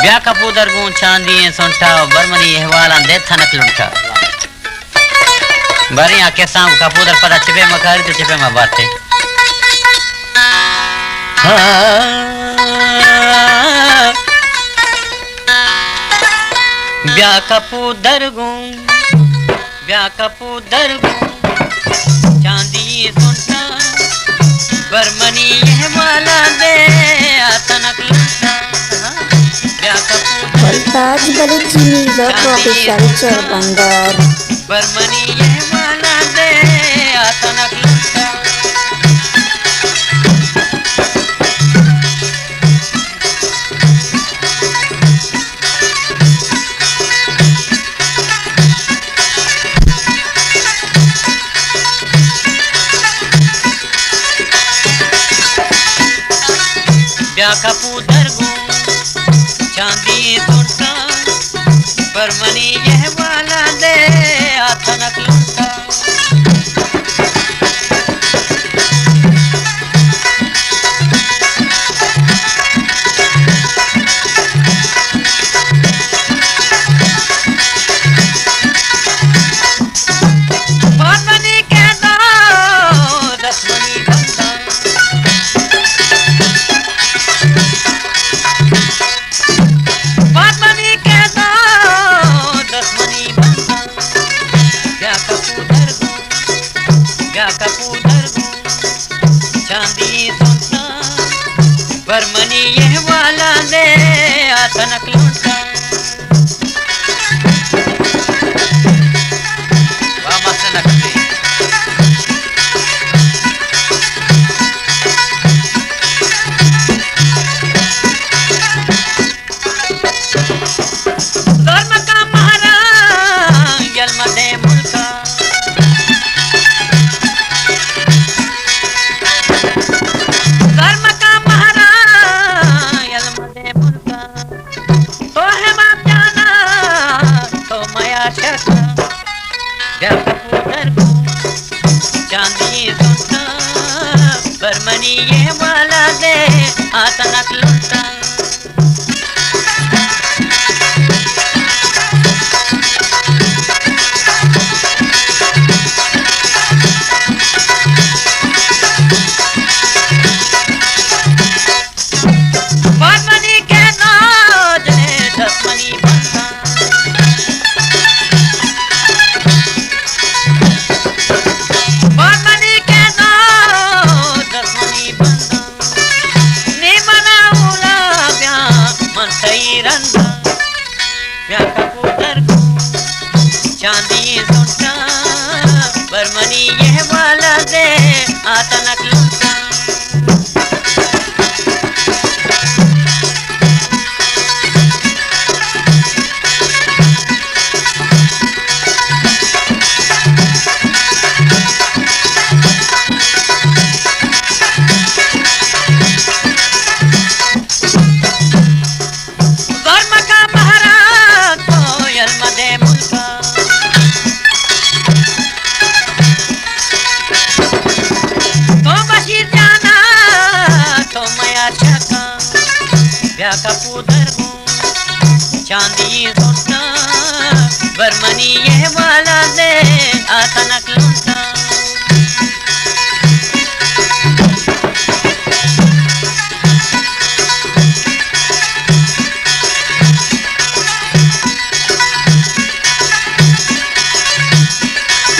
ब्या कपूदर गूं चांदी सोंटा बरमनी हवाला दे थनक लुंटा बरी आके सांप कपूदर पदा चिपे मकारी तो चिपे में बाटे ब्या कपूदर गूं चांदी सोंटा बरमनी हवाला दे थनक लुंटा Voltage Balichi Music Official Chorbangar बरमनी ये वाला दे आतनक लुंटा ब्या कपूदर गूं चांदी सोंटा बरमनी ये वाला दे आतनक लुंटा बरमनी के दो दसमनी बंदा बरमनी के दो दसमनी बंदा ब्या कपूदर गूं चांदी सोंटा बरमनी ये वाला दे आतनक लुंटा वाह मस्त नकली धर्म का महारा यल्म दे मुल्का धर्म का महारा यल्म दे मुल्का तो है बाप जाना तो माया शका ब्या कपूदर गूं चांदी सोंटा बरमनी ये वाला दे आतनक लुंटा बरमनी के दो दसमनी बंदा बरमनी के दो दसमनी बंदा नी मनाउला ब्या मन सही रंदा ब्या कपूदर गूं चांदी सोंटा बरमनी ये वाला दे आतनक लुंटा धर्म का महारा तो यल्म दे मुल्का तो बशीर जाना तो माया छका ब्या कपूदर गूं चांदी सोंटा बरमनी ये वाला दे आतनक लुंटा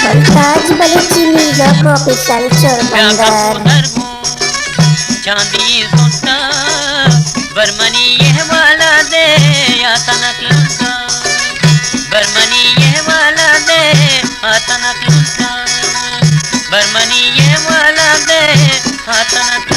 Voltage Balichi Music Official ब्या Chorbangar कपूदर गूं चांदी सोंटा बरमनी ये वाला दे आतनक लुंटा बरमनी ये वाला दे आतनक लुंटा बरमनी ये वाला दे आतनक